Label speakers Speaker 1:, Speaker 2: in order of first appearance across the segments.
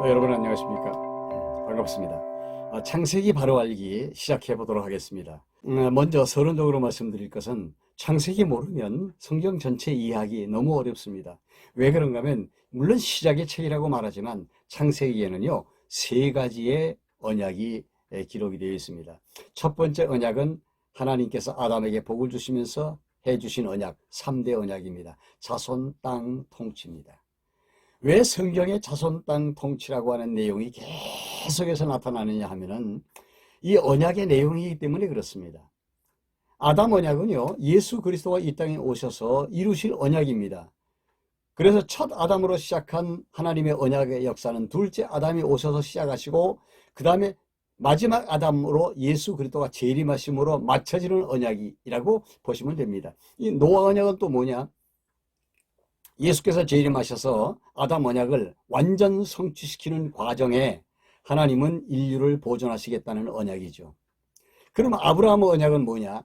Speaker 1: 여러분 안녕하십니까? 반갑습니다. 창세기 바로 알기 시작해 보도록 하겠습니다. 먼저 서론적으로 말씀드릴 것은 창세기 모르면 성경 전체 이해하기 너무 어렵습니다. 왜 그런가 하면 물론 시작의 책이라고 말하지만 창세기에는요 3가지의 언약이 기록이 되어 있습니다. 첫 번째 언약은 하나님께서 아담에게 복을 주시면서 해주신 언약 3대 언약입니다. 자손 땅 통치입니다. 왜 성경에 자손 땅 통치라고 하는 내용이 계속해서 나타나느냐 하면은 이 언약의 내용이기 때문에 그렇습니다. 아담 언약은요 예수 그리스도가 이 땅에 오셔서 이루실 언약입니다. 그래서 첫 아담으로 시작한 하나님의 언약의 역사는 둘째 아담이 오셔서 시작하시고 그 다음에 마지막 아담으로 예수 그리스도가 재림하심으로 맞춰지는 언약이라고 보시면 됩니다. 이 노아 언약은 또 뭐냐? 예수께서 재림하셔서 아담 언약을 완전 성취시키는 과정에 하나님은 인류를 보존하시겠다는 언약이죠. 그러면 아브라함 언약은 뭐냐?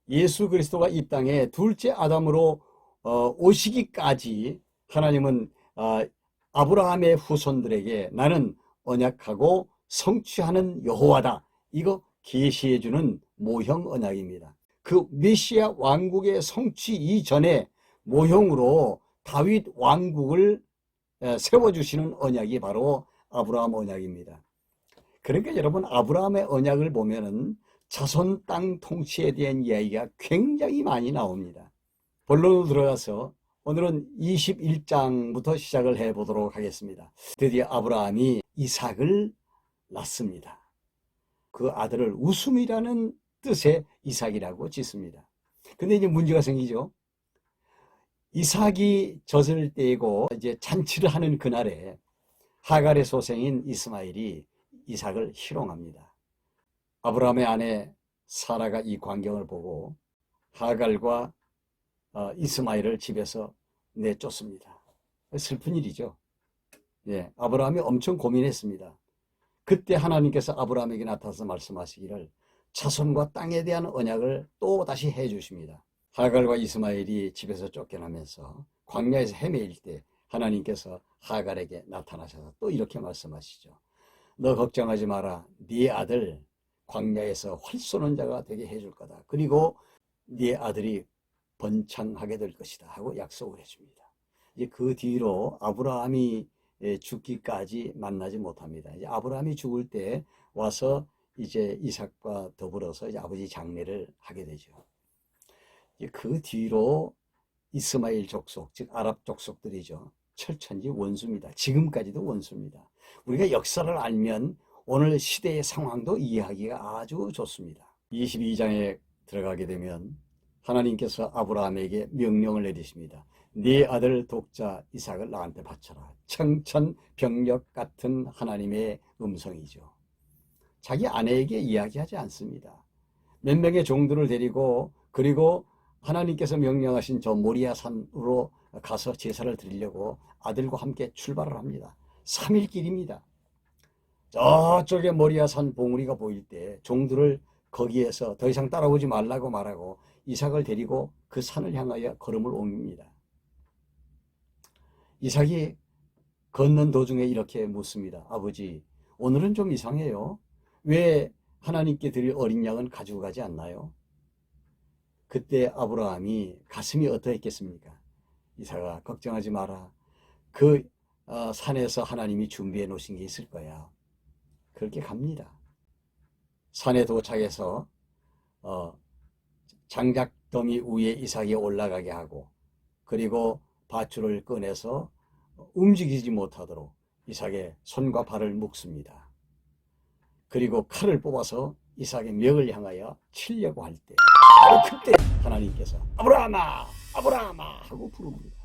Speaker 1: 예수 그리스도가 이 땅에 둘째 아담으로 오시기까지 하나님은 아브라함의 후손들에게 나는 언약하고 성취하는 여호와다. 이거 계시해 주는 모형 언약입니다. 그 메시아 왕국의 성취 이전에 모형으로 다윗 왕국을 세워주시는 언약이 바로 아브라함 언약입니다. 그러니까 여러분 아브라함의 언약을 보면은 자손 땅 통치에 대한 이야기가 굉장히 많이 나옵니다. 본론으로 들어가서 오늘은 21장부터 시작을 해보도록 하겠습니다. 드디어 아브라함이 이삭을 낳습니다. 그 아들을 웃음이라는 뜻의 이삭이라고 짓습니다. 근데 이제 문제가 생기죠. 이삭이 젖을 떼고 이제 잔치를 하는 그날에 하갈의 소생인 이스마엘이 이삭을 희롱합니다. 아브라함의 아내 사라가 이 광경을 보고 하갈과 이스마엘을 집에서 내쫓습니다. 슬픈 일이죠. 예, 아브라함이 엄청 고민했습니다. 그때 하나님께서 아브라함에게 나타나서 말씀하시기를 자손과 땅에 대한 언약을 또 다시 해 주십니다. 하갈과 이스마엘이 집에서 쫓겨나면서 광야에서 헤매일 때 하나님께서 하갈에게 나타나셔서 또 이렇게 말씀하시죠. 너 걱정하지 마라. 네 아들 광야에서 활 쏘는 자가 되게 해줄 거다. 그리고 네 아들이 번창하게 될 것이다 하고 약속을 해줍니다. 이제 그 뒤로 아브라함이 죽기까지 만나지 못합니다. 이제 아브라함이 죽을 때 와서 이제 이삭과 더불어서 이제 아버지 장례를 하게 되죠. 그 뒤로 이스마엘 족속, 즉 아랍 족속들이죠. 철천지 원수입니다. 지금까지도 원수입니다. 우리가 역사를 알면 오늘 시대의 상황도 이해하기가 아주 좋습니다. 22장에 들어가게 되면 하나님께서 아브라함에게 명령을 내리십니다. 네 아들 독자 이삭을 나한테 바쳐라. 청천벽력 같은 하나님의 음성이죠. 자기 아내에게 이야기하지 않습니다. 몇 명의 종들을 데리고 그리고 하나님께서 명령하신 저 모리아 산으로 가서 제사를 드리려고 아들과 함께 출발을 합니다. 3일 길입니다. 저쪽에 모리아 산 봉우리가 보일 때 종들을 거기에서 더 이상 따라오지 말라고 말하고 이삭을 데리고 그 산을 향하여 걸음을 옮깁니다. 이삭이 걷는 도중에 이렇게 묻습니다. 아버지, 오늘은 좀 이상해요. 왜 하나님께 드릴 어린 양은 가지고 가지 않나요? 그때 아브라함이 가슴이 어떠했겠습니까? 이삭아, 걱정하지 마라. 그 산에서 하나님이 준비해 놓으신 게 있을 거야. 그렇게 갑니다. 산에 도착해서 장작더미 위에 이삭이 올라가게 하고 그리고 밧줄을 꺼내서 움직이지 못하도록 이삭의 손과 발을 묶습니다. 그리고 칼을 뽑아서 이삭의 멱을 향하여 치려고 할 때 그때 하나님께서 아브라함아 아브라함아 하고 부릅니다.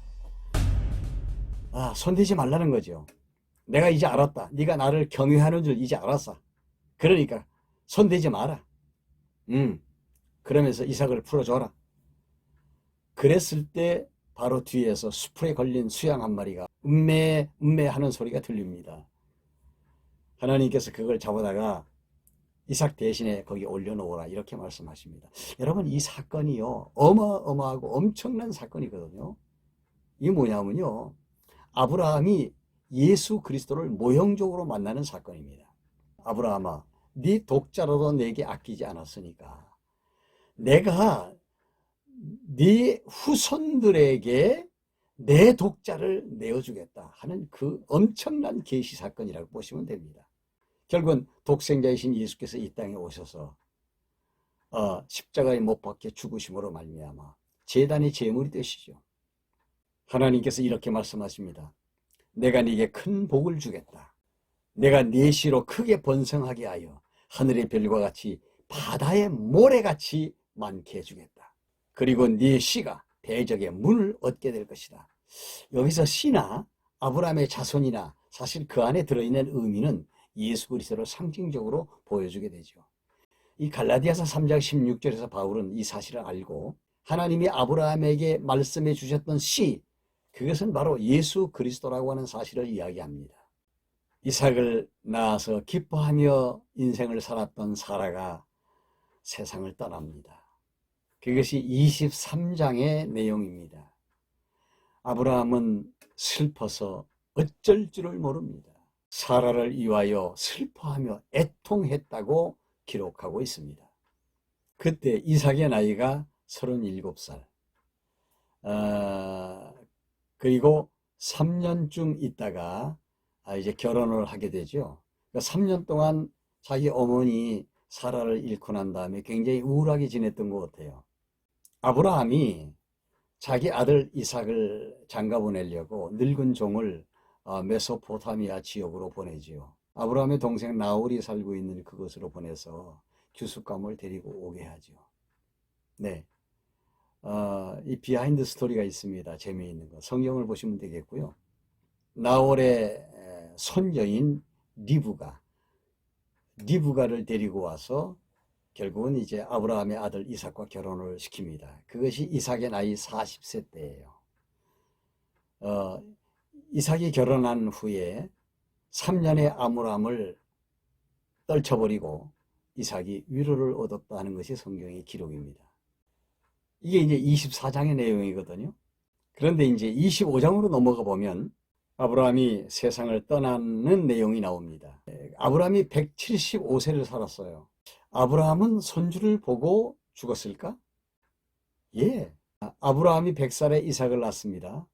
Speaker 1: 손대지 말라는 거죠. 내가 이제 알았다. 네가 나를 경외하는 줄 이제 알았어. 그러니까 손대지 마라. 그러면서 이삭을 풀어줘라. 그랬을 때 바로 뒤에서 수풀에 걸린 수양 한 마리가 음매 하는 소리가 들립니다. 하나님께서 그걸 잡아다가 이삭 대신에 거기 올려놓으라 이렇게 말씀하십니다. 여러분 이 사건이요 어마어마하고 엄청난 사건이거든요. 이게 뭐냐면요 아브라함이 예수 그리스도를 모형적으로 만나는 사건입니다. 아브라함아, 네 독자로도 내게 아끼지 않았으니까 내가 네 후손들에게 내 독자를 내어주겠다 하는 그 엄청난 계시 사건이라고 보시면 됩니다. 결국은 독생자이신 예수께서 이 땅에 오셔서 십자가에 못 박혀 죽으심으로 말미암아 제단의 제물이 되시죠. 하나님께서 이렇게 말씀하십니다. 내가 네게 큰 복을 주겠다. 내가 네 씨로 크게 번성하게 하여 하늘의 별과 같이 바다의 모래같이 많게 해주겠다. 그리고 네 씨가 대적의 문을 얻게 될 것이다. 여기서 씨나 아브라함의 자손이나 사실 그 안에 들어있는 의미는 예수 그리스도를 상징적으로 보여주게 되죠. 이 갈라디아서 3장 16절에서 바울은 이 사실을 알고 하나님이 아브라함에게 말씀해 주셨던 씨, 그것은 바로 예수 그리스도라고 하는 사실을 이야기합니다. 이삭을 낳아서 기뻐하며 인생을 살았던 사라가 세상을 떠납니다. 그것이 23장의 내용입니다. 아브라함은 슬퍼서 어쩔 줄을 모릅니다. 사라를 위하여 슬퍼하며 애통했다고 기록하고 있습니다. 그때 이삭의 나이가 37살. 그리고 3년쯤 있다가 이제 결혼을 하게 되죠. 그러니까 3년 동안 자기 어머니 사라를 잃고 난 다음에 굉장히 우울하게 지냈던 것 같아요. 아브라함이 자기 아들 이삭을 장가 보내려고 늙은 종을 메소포타미아 지역으로 보내지요. 아브라함의 동생 나홀이 살고 있는 그곳으로 보내서 규숙감을 데리고 오게 하죠. 네, 이 비하인드 스토리가 있습니다. 재미있는 거. 성경을 보시면 되겠고요. 나홀의 손녀인 리브가를 데리고 와서 결국은 이제 아브라함의 아들 이삭과 결혼을 시킵니다. 그것이 이삭의 나이 40세 때예요. 이삭이 결혼한 후에 3년의 암울함을 떨쳐버리고 이삭이 위로를 얻었다 하는 것이 성경의 기록입니다. 이게 이제 24장의 내용이거든요. 그런데 이제 25장으로 넘어가 보면 아브라함이 세상을 떠나는 내용이 나옵니다. 아브라함이 175세를 살았어요. 아브라함은 손주를 보고 죽었을까? 예. 아브라함이 100살에 이삭을 낳습니다.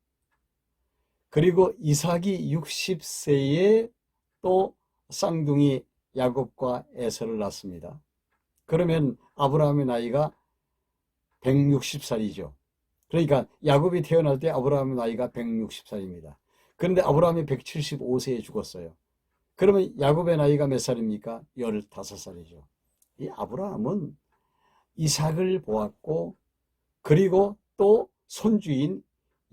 Speaker 1: 그리고 이삭이 60세에 또 쌍둥이 야곱과 에서를 낳습니다. 그러면 아브라함의 나이가 160살이죠. 그러니까 야곱이 태어날 때 아브라함의 나이가 160살입니다. 그런데 아브라함이 175세에 죽었어요. 그러면 야곱의 나이가 몇 살입니까? 15살이죠. 이 아브라함은 이삭을 보았고 그리고 또 손주인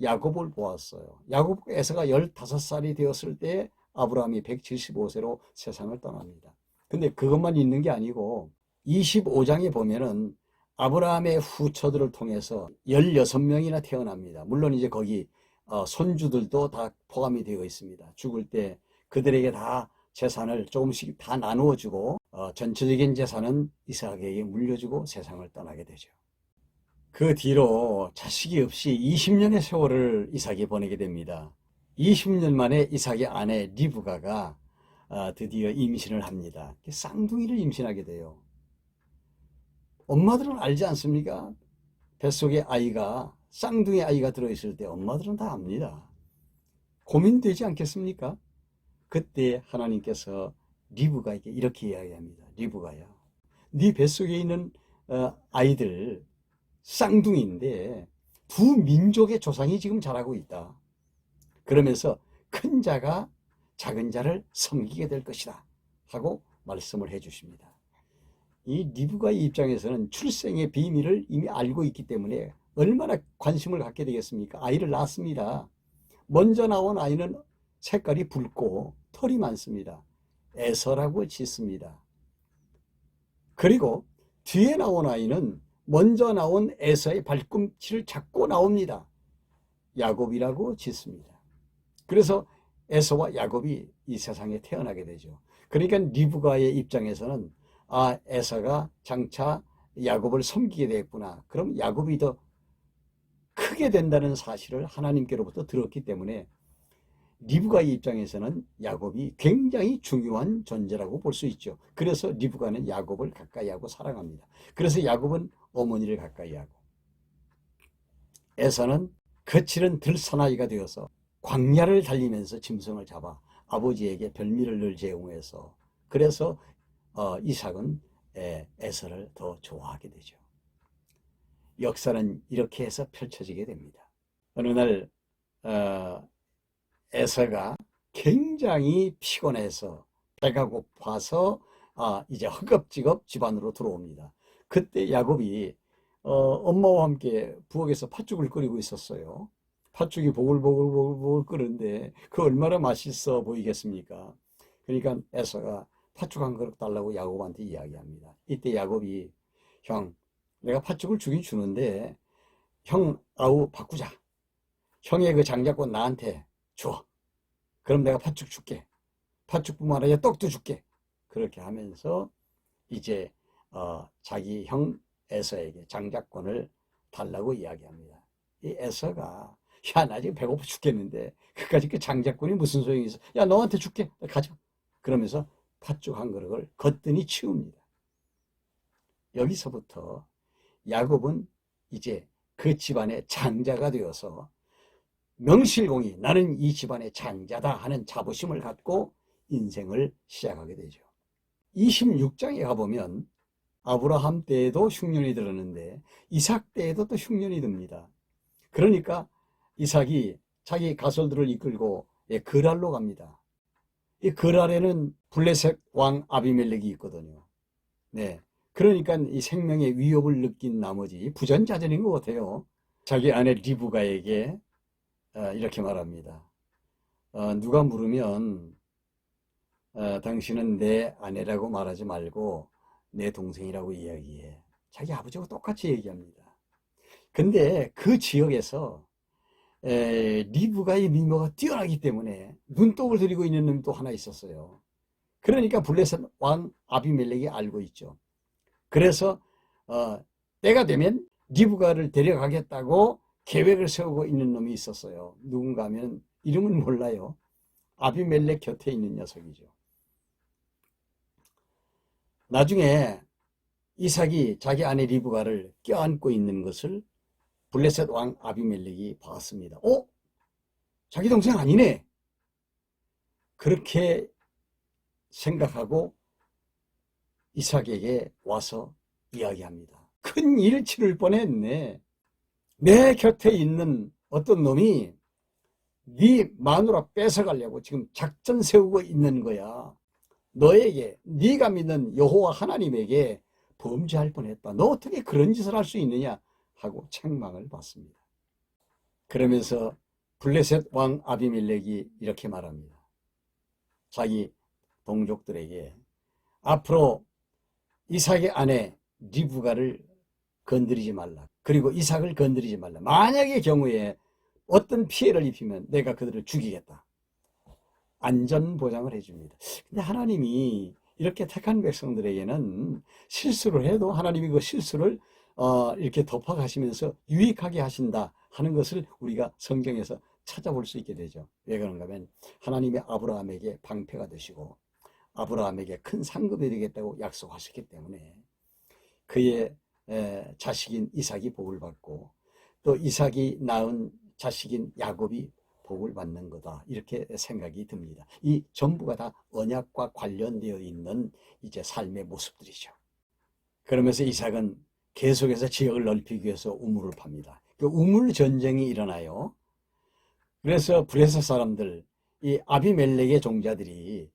Speaker 1: 야곱을 보았어요. 야곱 에서가 15살이 되었을 때 아브라함이 175세로 세상을 떠납니다. 근데 그것만 있는 게 아니고 25장에 보면은 아브라함의 후처들을 통해서 16명이나 태어납니다. 물론 이제 거기 손주들도 다 포함이 되어 있습니다. 죽을 때 그들에게 다 재산을 조금씩 다 나누어 주고 전체적인 재산은 이삭에게 물려주고 세상을 떠나게 되죠. 그 뒤로 자식이 없이 20년의 세월을 이삭이 보내게 됩니다. 20년 만에 이삭의 아내 리브가가 드디어 임신을 합니다. 쌍둥이를 임신하게 돼요. 엄마들은 알지 않습니까? 뱃속에 아이가 쌍둥이 아이가 들어있을 때 엄마들은 다 압니다. 고민되지 않겠습니까? 그때 하나님께서 리브가에게 이렇게 이야기합니다. 리브가야, 네 뱃속에 있는 아이들 쌍둥이인데 두 민족의 조상이 지금 자라고 있다. 그러면서 큰 자가 작은 자를 섬기게 될 것이다 하고 말씀을 해 주십니다. 이 리브가의 입장에서는 출생의 비밀을 이미 알고 있기 때문에 얼마나 관심을 갖게 되겠습니까? 아이를 낳았습니다. 먼저 나온 아이는 색깔이 붉고 털이 많습니다. 에서라고 짓습니다. 그리고 뒤에 나온 아이는 먼저 나온 에서의 발꿈치를 잡고 나옵니다. 야곱이라고 짓습니다. 그래서 에서와 야곱이 이 세상에 태어나게 되죠. 그러니까 리브가의 입장에서는 에서가 장차 야곱을 섬기게 되겠구나. 그럼 야곱이 더 크게 된다는 사실을 하나님께로부터 들었기 때문에 리브가의 입장에서는 야곱이 굉장히 중요한 존재라고 볼 수 있죠. 그래서 리브가는 야곱을 가까이 하고 사랑합니다. 그래서 야곱은 어머니를 가까이 하고, 에서는 거칠은 들사나이가 되어서 광야를 달리면서 짐승을 잡아 아버지에게 별미를 늘 제공해서, 그래서 이삭은 에서를 더 좋아하게 되죠. 역사는 이렇게 해서 펼쳐지게 됩니다. 어느 날 에서가 굉장히 피곤해서 배가 고파서 이제 허겁지겁 집 안으로 들어옵니다. 그때 야곱이 엄마와 함께 부엌에서 팥죽을 끓이고 있었어요. 팥죽이 보글보글 끓는데 그 얼마나 맛있어 보이겠습니까? 그러니까 에서가 팥죽 한 그릇 달라고 야곱한테 이야기합니다. 이때 야곱이, 형, 내가 팥죽을 주긴 주는데 형 아우 바꾸자. 형의 그 장자권 나한테 줘. 그럼 내가 팥죽 줄게. 팥죽뿐만 아니라 떡도 줄게. 그렇게 하면서 이제 자기 형 에서에게 장자권을 달라고 이야기합니다. 이 에서가, 야, 나 지금 배고파 죽겠는데 그까짓 그 장자권이 무슨 소용이 있어? 야, 너한테 줄게. 가져. 그러면서 팥죽 한 그릇을 거뜬히 치웁니다. 여기서부터 야곱은 이제 그 집안의 장자가 되어서 명실공히 나는 이 집안의 장자다 하는 자부심을 갖고 인생을 시작하게 되죠. 26장에 가보면 아브라함 때에도 흉년이 들었는데 이삭 때에도 또 흉년이 듭니다. 그러니까 이삭이 자기 가솔들을 이끌고 그랄로 갑니다. 이 그랄에는 블레셋 왕 아비멜렉이 있거든요. 네. 그러니까 이 생명의 위협을 느낀 나머지 부전자전인 것 같아요. 자기 아내 리브가에게 이렇게 말합니다. 누가 물으면 당신은 내 아내라고 말하지 말고 내 동생이라고 이야기해. 자기 아버지하고 똑같이 얘기합니다. 근데 그 지역에서 리브가의 미모가 뛰어나기 때문에 눈독을 들이고 있는 놈이 또 하나 있었어요. 그러니까 블레셋 왕 아비멜렉이 알고 있죠. 그래서 때가 되면 리브가를 데려가겠다고 계획을 세우고 있는 놈이 있었어요. 누군가 하면 이름은 몰라요. 아비멜렉 곁에 있는 녀석이죠. 나중에 이삭이 자기 아내 리브가를 껴안고 있는 것을 블레셋 왕 아비멜렉이 봤습니다. 자기 동생 아니네. 그렇게 생각하고 이삭에게 와서 이야기합니다. 큰 일 치를 뻔했네. 내 곁에 있는 어떤 놈이 네 마누라 뺏어가려고 지금 작전 세우고 있는 거야. 너에게, 네가 믿는 여호와 하나님에게 범죄할 뻔했다. 너 어떻게 그런 짓을 할 수 있느냐 하고 책망을 받습니다. 그러면서 블레셋 왕 아비멜렉이 이렇게 말합니다. 자기 동족들에게 앞으로 이삭의 아내 리브가를 건드리지 말라. 그리고 이삭을 건드리지 말라. 만약의 경우에 어떤 피해를 입히면 내가 그들을 죽이겠다. 안전 보장을 해줍니다. 근데 하나님이 이렇게 택한 백성들에게는 실수를 해도 하나님이 그 실수를 이렇게 덮어가시면서 유익하게 하신다 하는 것을 우리가 성경에서 찾아볼 수 있게 되죠. 왜 그런가 하면 하나님이 아브라함에게 방패가 되시고 아브라함에게 큰 상급이 되겠다고 약속하셨기 때문에 그의 자식인 이삭이 복을 받고 또 이삭이 낳은 자식인 야곱이 복을 받는 거다. 이렇게 생각이 듭니다. 이 전부가 다 언약과 관련되어 있는 이제 삶의 모습들이죠. 그러면서 이삭은 계속해서 지역을 넓히기 위해서 우물을 팝니다. 그 우물 전쟁이 일어나요. 그래서 블레셋 사람들, 이 아비멜렉의 종자들이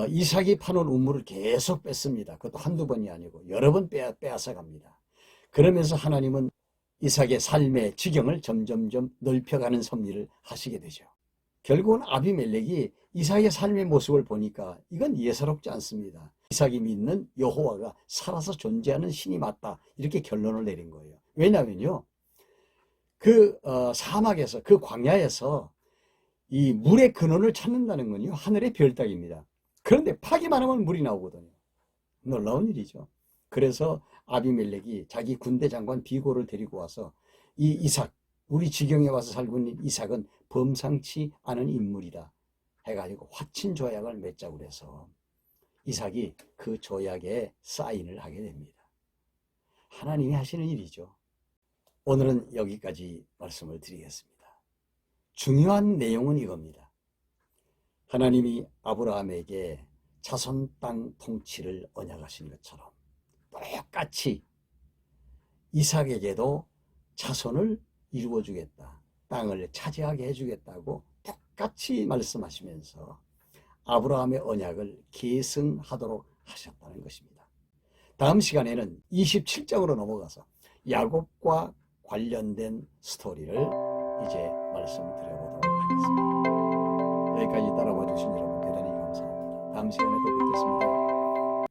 Speaker 1: 이삭이 파놓은 우물을 계속 뺐습니다. 그것도 한두 번이 아니고 여러 번 빼앗아 갑니다. 그러면서 하나님은 이삭의 삶의 지경을 점점점 넓혀가는 섭리를 하시게 되죠. 결국은 아비멜렉이 이삭의 삶의 모습을 보니까 이건 예사롭지 않습니다. 이삭이 믿는 여호와가 살아서 존재하는 신이 맞다. 이렇게 결론을 내린 거예요. 왜냐하면요. 그 사막에서, 그 광야에서 이 물의 근원을 찾는다는 건요. 하늘의 별 따기입니다. 그런데 파기만 하면 물이 나오거든요. 놀라운 일이죠. 그래서 아비멜렉이 자기 군대 장관 비고를 데리고 와서 이 이삭, 우리 지경에 와서 살고 있는 이삭은 범상치 않은 인물이다. 해가지고 화친 조약을 맺자고 그래서 이삭이 그 조약에 사인을 하게 됩니다. 하나님이 하시는 일이죠. 오늘은 여기까지 말씀을 드리겠습니다. 중요한 내용은 이겁니다. 하나님이 아브라함에게 자손 땅 통치를 언약하신 것처럼 똑같이 이삭에게도 자손을 이루어주겠다, 땅을 차지하게 해주겠다고 똑같이 말씀하시면서 아브라함의 언약을 계승하도록 하셨다는 것입니다. 다음 시간에는 27장으로 넘어가서 야곱과 관련된 스토리를 이제 말씀드려보도록 하겠습니다. 여기까지 따라와 주신 여러분 대단히 감사합니다. 다음 시간에 또 뵙겠습니다.